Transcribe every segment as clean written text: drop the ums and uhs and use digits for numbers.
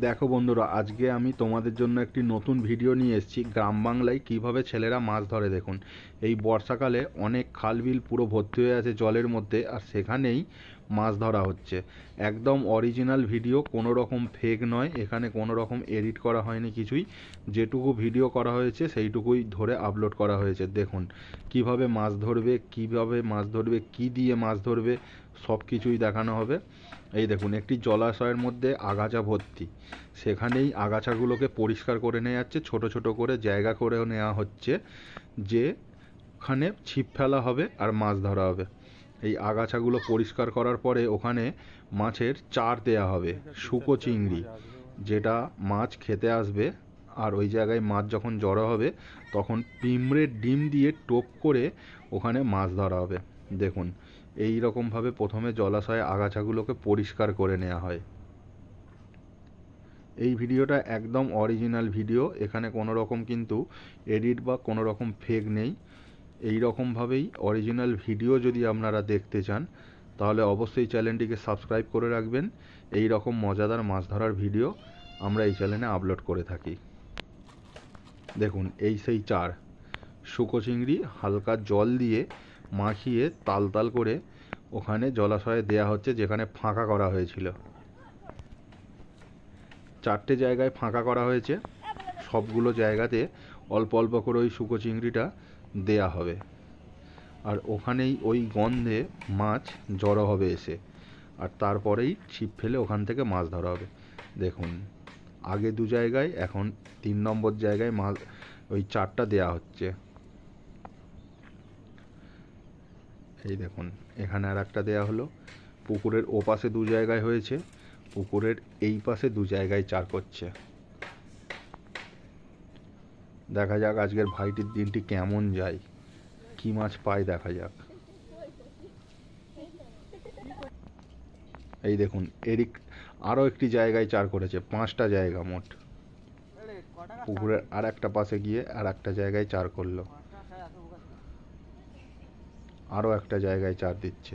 দেখো বন্ধুরা, আজকে আমি তোমাদের জন্য একটি নতুন ভিডিও নিয়ে এসেছি। গ্রাম বাংলায় কিভাবে ছেলেরা মাছ ধরে। দেখুন, এই বর্ষাকালে অনেক খাল বিল পুরো ভর্তি হয়ে আছে জলের মধ্যে, আর সেখানেই মাছ ধরা হচ্ছে। একদম অরিজিনাল ভিডিও, কোনো রকম ফেক নয়। এখানে কোনো রকম এডিট করা হয়নি কিছুই। যেটুকু ভিডিও করা হয়েছে সেইটুকুই ধরে আপলোড করা হয়েছে। দেখুন কিভাবে মাছ ধরবে, কিভাবে মাছ ধরবে, কি দিয়ে মাছ ধরবে, সব কিছুই দেখানো হবে। এই দেখুন, একটি জলাশয়ের মধ্যে আগাছা ভর্তি। সেখানেই আগাছাগুলোকে পরিষ্কার করে নেওয়া যাচ্ছে, ছোট ছোট করে জায়গা করেও নেওয়া হচ্ছে, যেখানে ছিপ ফেলা হবে আর মাছ ধরা হবে। এই আগাছাগুলো পরিষ্কার করার পরে ওখানে মাছের চার দেয়া হবে, শুকো চিংড়ি, যেটা মাছ খেতে আসবে। আর ওই জায়গায় মাছ যখন জড়ো হবে তখন পিঁমড়ের ডিম দিয়ে টোপ করে ওখানে মাছ ধরা হবে। দেখুন, এই রকমভাবে প্রথমে জলাশয়ে আগাছাগুলোকে পরিষ্কার করে নেওয়া হয়। এই ভিডিওটা একদম অরিজিনাল ভিডিও, এখানে কোনো রকম কিন্তু এডিট বা কোনো রকম ফেক নেই। এই রকমভাবেই অরিজিনাল ভিডিও যদি আপনারা দেখতে চান তাহলে অবশ্যই চ্যানেলটিকে সাবস্ক্রাইব করে রাখবেন। এই রকম মজাদার মাছ ধরার ভিডিও আমরা এই চ্যানেলে আপলোড করে থাকি। দেখুন, এই সেই চার শুকো চিংড়ি হালকা জল দিয়ে মাখিয়ে তাল তাল করে ওখানে জলাশয়ে দেয়া হচ্ছে, যেখানে ফাঁকা করা হয়েছিল। চারটে জায়গায় ফাঁকা করা হয়েছে, সবগুলো জায়গাতে অল্প অল্প করে ওই শুকো চিংড়িটা দেয়া হবে। আর ওখানেই ওই গন্ধে মাছ জড়ো হবে এসে, আর তারপরেই ছিপ ফেলে ওখান থেকে মাছ ধরা হবে। দেখুন, আগে দু জায়গায়, এখন 3 নম্বর জায়গায় মাছ ওই চারটা দেয়া হচ্ছে। এই দেখুন, এখানে আর একটা দেয়া হলো। পুকুরের ওপাশে দু জায়গায় হয়েছে, পুকুরের এই পাশে দু জায়গায় চার করছে। দেখা যাক আজকের ভাইটির দিনটি কেমন যায়, কি মাছ পায় দেখা যাক। এই দেখুন, এরিক আরও একটি জায়গায় চার করেছে, 5টা জায়গা মোট। পুকুরের আর একটা পাশে গিয়ে আর একটা জায়গায় চার করলো, আরও একটা জায়গায় চার দিচ্ছে।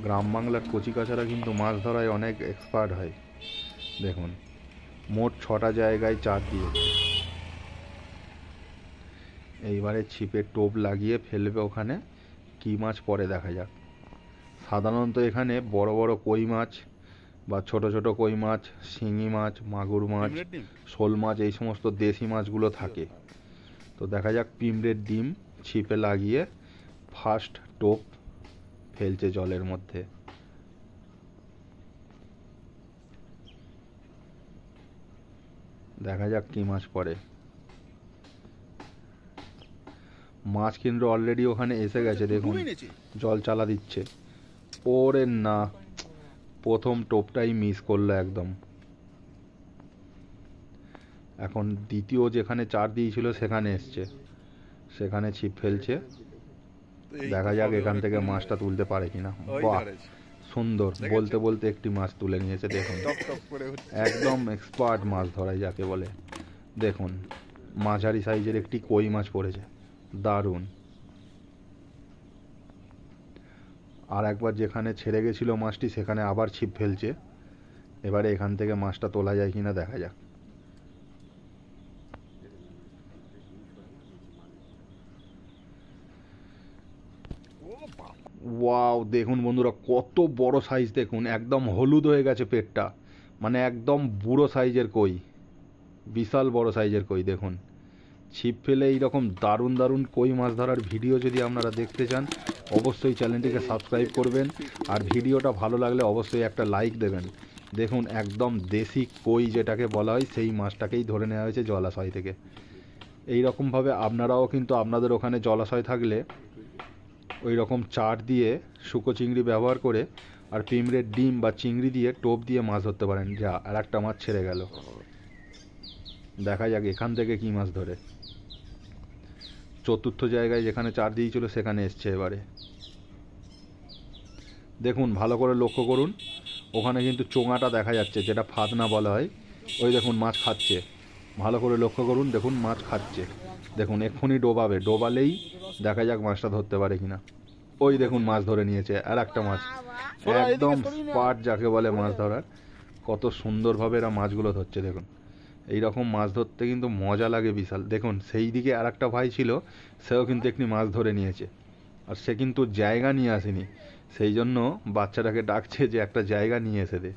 গ্রাম বাংলার কচিকাচারা কিন্তু মাছ ধরায় অনেক এক্সপার্ট হয়। দেখুন, মোট 6টা জায়গায় চার দিয়েছে। এইবারে ছিপে টোপ লাগিয়ে ফেলবে ওখানে, কি মাছ পড়ে দেখা যাক। সাধারণত এখানে বড় বড় কই মাছ বা ছোট ছোট কই মাছ, শিঙি মাছ, মাগুর মাছ, শোল মাছ, এই সমস্ত দেশি মাছগুলো থাকে। তো দেখা যাক পিঁমড়ের ডিম ছিপে লাগিয়ে ফার্স্ট টোপ ফেলছে জলের মধ্যে। দেখা যাক কি মাছ পড়ে। মাছ কিন্তু অলরেডি ওখানে এসে গেছে, দেখুন জল চালা দিচ্ছে। ওরে না, প্রথম টোপটাই মিস করলো একদম। এখন দ্বিতীয় যেখানে চার দিয়েছিল সেখানে এসছে, সেখানে ছিপ ফেলছে। দেখা যাক এখান থেকে মাছটা তুলতে পারে কিনা। বাহ, সুন্দর, বলতে বলতে একটি মাছ তুলে নিয়েছে। দেখুন, একদম এক্সপার্ট মাছ ধরাই যাকে বলে। দেখুন, মাঝারি সাইজের একটি কই মাছ পড়েছে, দারুণ। আর একবার যেখানে ছেড়ে গেছিল মাছটি সেখানে আবার ছিপ ফেলছে। এবারে এখান থেকে মাছটা তোলা যায় কিনা দেখা যাক। ওয়াও, দেখুন বন্ধুরা কত বড় সাইজ। দেখুন একদম হলুদ হয়ে গেছে পেটটা, মানে একদম বুড়ো সাইজের কই, বিশাল বড় সাইজের কই। দেখুন, ছিপ ফেলে এইরকম দারুণ দারুণ কই মাছ ধরার ভিডিও যদি আপনারা দেখতে চান অবশ্যই চ্যানেলটিকে সাবস্ক্রাইব করবেন, আর ভিডিওটা ভালো লাগলে অবশ্যই একটা লাইক দেবেন। দেখুন, একদম দেশি কই যেটাকে বলা হয় সেই মাছটাকেই ধরে নেওয়া হয়েছে জলাশয় থেকে। এই রকমভাবে আপনারাও কিন্তু আপনাদের ওখানে জলাশয় থাকলে ওই রকম চার দিয়ে শুকো চিংড়ি ব্যবহার করে আর পিঁমড়ের ডিম বা চিংড়ি দিয়ে টোপ দিয়ে মাছ ধরতে পারেন। যা, আর একটা মাছ ছেড়ে গেল, দেখা যাক এখান থেকে কি মাছ ধরে। চতুর্থ জায়গায় যেখানে চার দিয়েছিল সেখানে এসছে এবারে। দেখুন, ভালো করে লক্ষ্য করুন, ওখানে কিন্তু চোঙাটা দেখা যাচ্ছে, যেটা ফাতনা বলা হয়। ওই দেখুন মাছ খাচ্ছে, ভালো করে লক্ষ্য করুন, দেখুন মাছ খাচ্ছে। দেখুন এক্ষুনি ডোবাবে, ডোবালেই দেখা যাক মাছটা ধরতে পারে কিনা। ওই দেখুন মাছ ধরে নিয়েছে আর একটা মাছ, একদম স্পার্ট যাকে বলে মাছ ধরার। কত সুন্দরভাবে এরা মাছগুলো ধরছে দেখুন। এই রকম মাছ ধরতে কিন্তু মজা লাগে বিশাল। দেখুন সেই দিকে আর একটা ভাই ছিল, সেও কিন্তু একটি মাছ ধরে নিয়েছে, আর সে কিন্তু জায়গা নিয়ে আসেনি, সেই জন্য বাচ্চাটাকে ডাকছে যে একটা জায়গা নিয়ে এসে দে।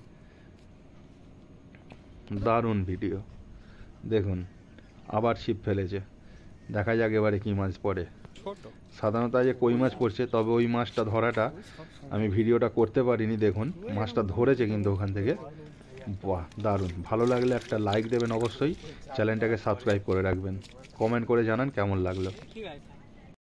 দারুণ ভিডিও। দেখুন আবার ছিপ ফেলেছে, দেখা যাক এবারে কি মাছ পড়ে। সাধারণত আজ কই মাছ পড়ছে, তবে ওই মাছটা ধরাটা আমি ভিডিওটা করতে পারিনি। দেখুন মাছটা ধরেছে কিন্তু ওখান থেকে। বাহ দারুণ। ভালো লাগলে একটা লাইক দেবেন অবশ্যই, চ্যানেলটাকে সাবস্ক্রাইব করে রাখবেন, কমেন্ট করে জানান কেমন লাগলো।